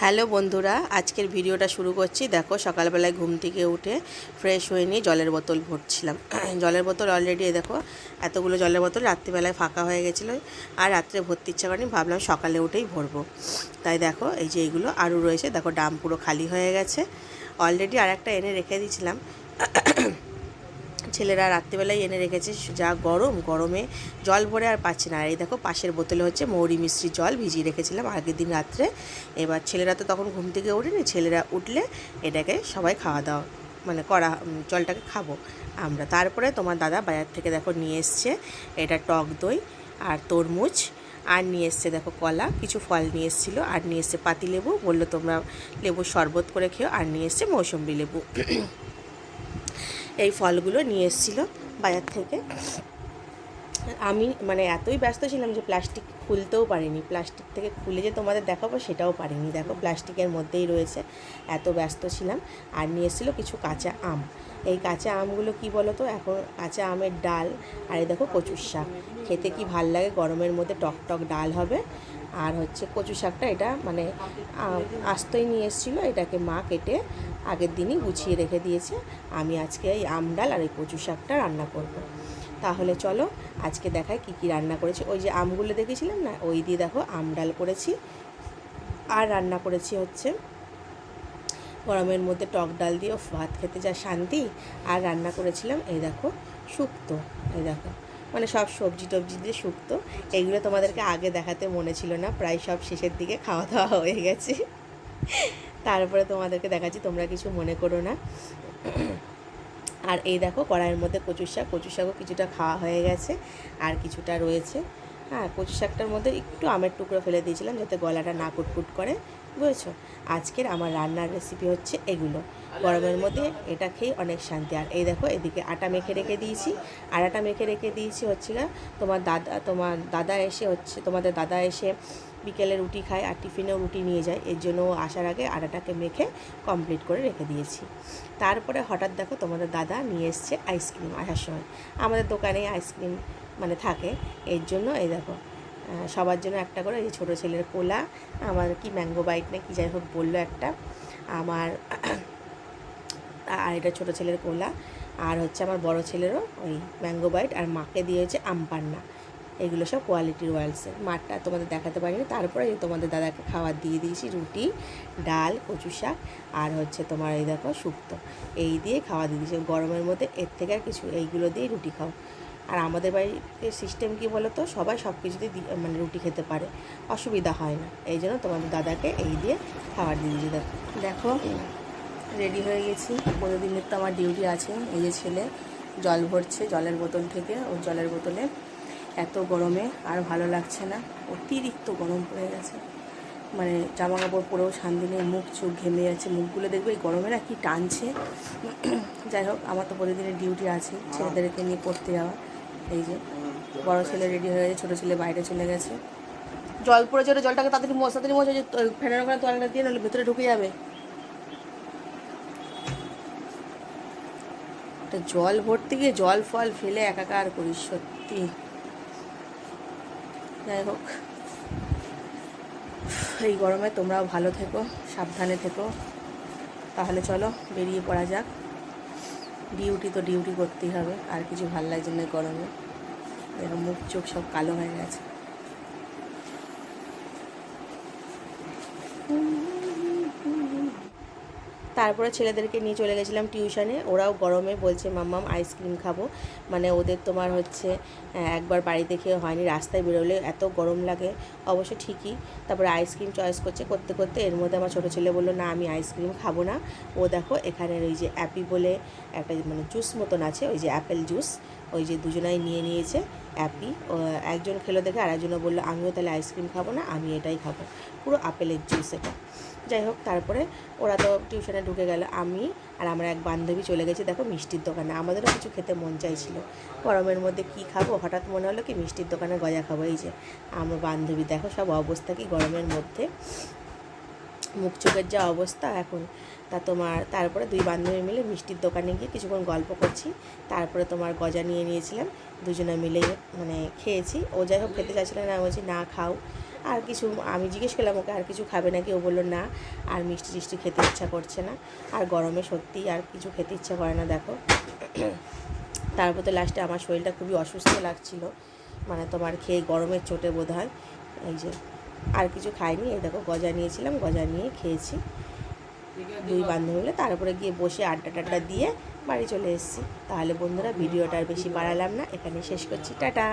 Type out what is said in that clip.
Hello বন্ধুরা, আজকের ভিডিওটা শুরু করছি। দেখো, সকালবেলায় ঘুম থেকে উঠে ফ্রেশ হয়ে নিয়ে জলের বোতল ভরছিলাম। জলের বোতল অলরেডি দেখো এতগুলো জলের বোতল রাত্রিবেলায় ফাঁকা হয়ে গেছিলো, আর রাত্রে ভর্তি ইচ্ছা করেনি, ভাবলাম সকালে উঠেই ভরবো। তাই দেখো এই যে এইগুলো আরও রয়েছে, দেখো ড্রাম পুরো খালি হয়ে গেছে। অলরেডি আর একটা এনে রেখে দিয়েছিলাম, ছেলেরা রাত্রিবেলায় এনে রেখেছে। যা গরমে জল ভরে আর পাচ্ছি না। আর এই দেখো পাশের বোতলে হচ্ছে মৌরি মিষ্টি জল ভিজিয়ে রেখেছিলাম আগের দিন রাত্রে। এবার ছেলেরা তো তখন ঘুম থেকে ওঠেনি, ছেলেরা উঠলে এটাকে সবাই খাওয়া দাওয়া জলটাকে খাবো আমরা। তারপরে তোমার দাদা বাজার থেকে দেখো নিয়ে এসছে এটা টক দই আর তরমুজ, আর নিয়ে এসছে দেখো কলা, কিছু ফল নিয়ে এসেছিলো, আর নিয়ে এসছে পাতিলেবু, বললো তোমরা লেবুর শরবত করে খেও, আর নিয়ে এসছে মৌসুম্বি লেবু। এই ফলগুলো নিয়ে এসেছিলো বাজার থেকে। আমি এতই ব্যস্ত ছিলাম যে প্লাস্টিক খুলতেও পারিনি, প্লাস্টিক থেকে খুলে যে তোমাদের দেখাবো সেটাও পারিনি। দেখো প্লাস্টিকের মধ্যেই রয়েছে, এত ব্যস্ত ছিলাম। আর নিয়ে এসেছিলো কিছু কাঁচা আম। এই কাঁচা আমগুলো কি বলো তো, এখন কাঁচা আমের ডাল, আর এই দেখো কচুর শাক, খেতে কি ভাল লাগে, গরমের মধ্যে টক টক ডাল হবে। আর হচ্ছে কচু শাকটা, এটা আস্তই নিয়ে এসেছিলো, এটাকে মা কেটে আগের দিনই গুছিয়ে রেখে দিয়েছে। আমি আজকে এই আম ডাল আর এই কচু শাকটা রান্না করব। তাহলে চলো আজকে দেখাই কি কি রান্না করেছি। ওই যে আমগুলো দেখেছিলাম না, ওই দিয়ে দেখো আম ডাল করেছি। আর রান্না করেছি হচ্ছে গরমের মধ্যে টক ডাল দিয়ে ভাত খেতে যা শান্তি। আর রান্না করেছিলাম এই দেখো শুক্তো, এই দেখো সব সবজি টবজি দিয়ে শুক্তো। এইগুলো তোমাদেরকে আগে দেখাতে মনে ছিল না, প্রায় সব শেষের দিকে খাওয়া দাওয়া হয়ে গেছে। তারপরে তোমাদেরকে দেখাচ্ছি, তোমরা কিছু মনে করো না। আর এই দেখো কড়াইয়ের মধ্যে কচু শাকও কিছুটা খাওয়া হয়ে গেছে, আর কিছুটা রয়েছে। হ্যাঁ, কচু শাকটার মধ্যে একটু আমের টুকরো ফেলে দিয়েছিলাম যাতে গলাটা না কুটকুট করে, বুঝেছো। আজকের আমার রান্নার রেসিপি হচ্ছে এগুলো। গরমের মধ্যে এটা খেয়ে অনেক শান্তি। আর এই দেখো এদিকে আটা মেখে রেখে দিয়েছি। আর আটা মেখে রেখে দিয়েছি হচ্ছে তোমাদের দাদা এসে বিকেলে রুটি খায়, আর টিফিনেও রুটি নিয়ে যায়। এর জন্য আসার আগে আটাটাকে মেখে কমপ্লিট করে রেখে দিয়েছি। তারপরে হঠাৎ দেখো তোমাদের দাদা নিয়ে এসছে আইসক্রিম। আসার সময় আমাদের দোকানে আইসক্রিম থাকে, এর জন্য এই দেখো সবার জন্য একটা করে। এই ছোটো ছেলের কোলা, আমার কি ম্যাঙ্গো বাইট না কি যাই হোক বললো একটা আমার, আর এটা ছোটো ছেলের কোলা। আর হচ্ছে আমার বড় ছেলেরও ওই ম্যাঙ্গো বাইট, আর মাকে দিয়েছে আমপান্না। এগুলো সব কোয়ালিটি রয়্যালসের। মাঠটা তোমাদের দেখাতে পারিনি। তারপরে তোমাদের দাদাকে খাবার দিয়ে দিয়েছি রুটি, ডাল, কচু শাক, আর হচ্ছে তোমার এই দেখো শুক্তো, এই দিয়ে খাওয়া দিয়ে দিয়েছি। গরমের মধ্যে এর থেকে আর কিছু, এইগুলো দিয়ে রুটি খাও। আর আমাদের বাড়িতে সিস্টেম কী বলো তো, সবাই সব কিছুতে রুটি খেতে পারে, অসুবিধা হয় না। এই জন্য তোমাদের দাদাকে এই দিয়ে খাবার দিয়ে দিয়েছি। দেখো রেডি হয়ে গেছি, প্রতিদিনের তো আমার ডিউটি আছে। এই যে ছেলে জল ভরছে জলের বোতল থেকে, ওই জলের বোতলে। এত গরমে আর ভালো লাগছে না, অতিরিক্ত গরম পড়ে গেছে। জামা কাপড় পরেও শান্তি নেই, মুখ চোখ ঘেমে যাচ্ছে, মুখগুলো দেখবে এই গরমে না কি টানছে। যাই হোক, আমার তো প্রতিদিনের ডিউটি আছে ছেলেদেরকে নিয়ে পড়তে যাওয়া। এই যে বড় ছেলে রেডি হয়ে গেছে, ছোটো ছেলে বাইরে চলে গেছে। জল পড়েছে, ওটা জলটাকে তাড়াতাড়ি মোছা, যে ফ্যানের ওখানে তোয়ালটা দিয়ে নাহলে ভেতরে ঢুকে যাবে। জল ভরতে গিয়ে জল ফল ফেলে একাকার করিস সত্যি। যাই হোক, এই গরমে তোমরাও ভালো থেকো, সাবধানে থেকো। তাহলে চলো বেরিয়ে পড়া যাক। ডিউটি তো ডিউটি করতেই হবে, আর কিছু ভাল লাগছে না গরমে। দেখো মুখ চোখ সব কালো হয়ে গেছে। তারপরে ছেলেদেরকে নিয়ে চলে গেছিলাম টিউশনে। ওরাও গরমে বলছে মাম্মাম আইসক্রিম খাবো। ওদের তোমার হচ্ছে একবার বাড়িতে খেয়ে হয়নি, রাস্তায় বেরোলে এত গরম লাগে। অবশ্য ঠিকই। তারপরে আইসক্রিম চয়েস করতে করতে এর মধ্যে আমার ছোটো ছেলে বললো না আমি আইসক্রিম খাবো না। ও দেখো এখানের ওই যে অ্যাপি বলে একটা জুস মতন আছে, ওই যে অ্যাপেল জুস, ওই যে দুজনাই নিয়ে নিয়েছে অ্যাপি। একজন খেলো দেখে আর একজনও বললো আমিও তাহলে আইসক্রিম খাবো না, আমি এটাই খাবো, পুরো আপেলের জুস এটা। যাই হোক, তারপরে ওরা তো টিউশনে ঢুকে গেল, আমি আর আমার এক বান্ধবী চলে গেছি দেখো মিষ্টির দোকানে। আমাদেরও কিছু খেতে মন চাইছিল, গরমের মধ্যে কি খাবো, হঠাৎ মনে হলো কি মিষ্টির দোকানে গজা খাবো। এই যে আমার বান্ধবী দেখো সব অবস্থা কি গরমের মধ্যে। মুখ চোখের যা অবস্থা এখন, তা তোমার তারপরে দুই বান্ধবী মিলে মিষ্টির দোকানে গিয়ে কিছুক্ষণ গল্প করছি, তারপরে তোমার গজা নিয়ে নিয়েছিলাম, দুজনে মিলে মানে খেয়েছি। ও যাই হোক খেতে চাইছিল না, আমি বলছি না খাও আর কিছু, আমি জিজ্ঞেস করলাম ওকে আর কিছু খাবে নাকি, ও বললো না আর মিষ্টি টিষ্টি খেতে ইচ্ছা করছে না, আর গরমে সত্যি আর কিছু খেতে ইচ্ছা করে না দেখো। তারপর তো লাস্টে আমার শরীরটা খুবই অসুস্থ লাগছিল, মানে তোমার খেয়ে গরমের চোটে বোধ হয়, এই যে আর কিছু খাইনি। এই দেখো গজা নিয়েছিলাম, গজা নিয়ে খেয়েছি দুই বান্ধবী মিলে, তারপরে গিয়ে বসে আড্ডা টাড্ডা দিয়ে বাড়ি চলে এসেছি। তাহলে বন্ধুরা ভিডিওটা আর বেশি বাড়ালাম না, এখানে শেষ করছি, টাটা।